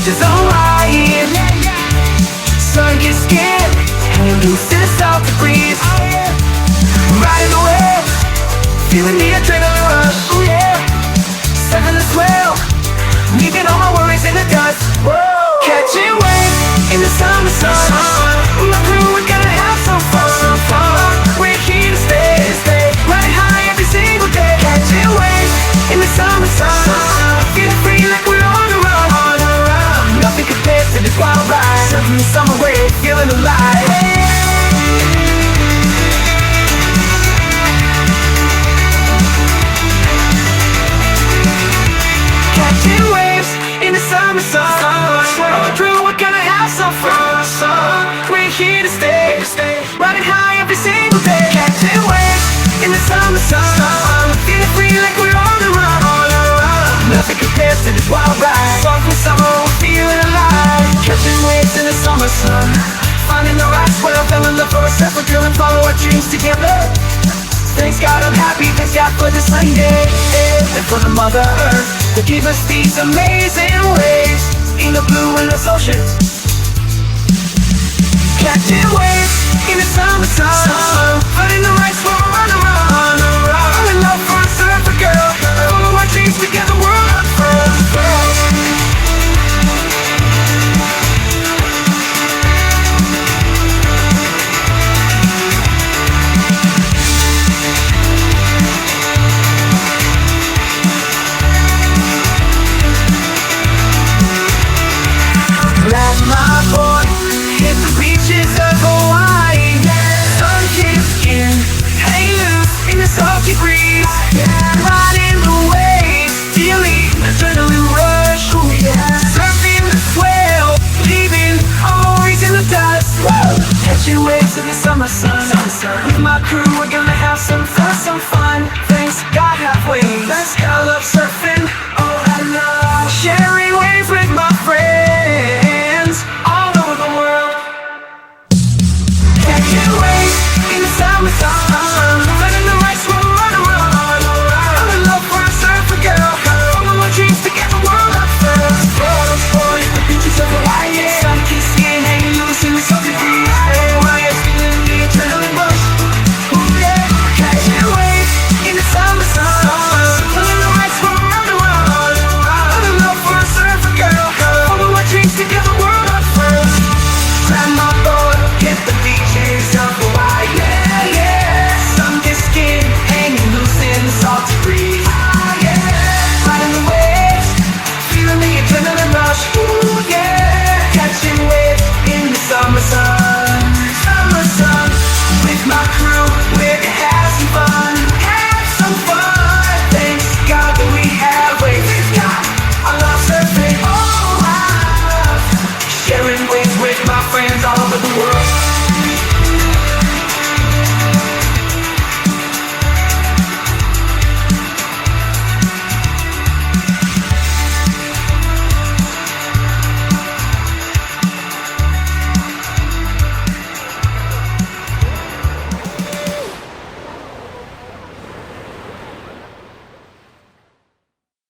beaches on white. Sun gets scared, and loose in the south to breeze. Riding the wave, feeling the adrenaline rush. Seven to 12, leaving all my worries in the dust. Catching waves in the summer sun. My crew, we're gonna have some fun. We're here to stay, riding high every single day. Catching waves in the summer sun. Feeling free like we're on the run. Nothing compares to this wild ride. Surfing the summer wave, feeling alive. Catching waves in the summer sun. Our crew, we're gonna have some fun. We're here to stay, riding high every single day. Catching waves in the summer sun. Feeling free like we're on the run. Nothing compares to this wild ride. Song from summer, we're feeling alive. Catching waves in the summer sun. Finding the right swell, fell in love for a separate girl and follow our dreams together. Thanks God I'm happy, thanks God for this sunny day. And for the Mother Earth to give us these amazing waves in the blue and the ocean. Catching waves in the summer sun. Finding the right swell, run around. I'm in love for a surfer girl. Follow our dreams together, world first. Let my boy hit the beaches of Hawaii. Sun kissed skin, hang loose in the salty breeze. Riding the waves, feeling adrenaline rush. Surfing the swell, leaving always in the dust. Catching waves in the summer sun. With my crew, we're gonna have some fun.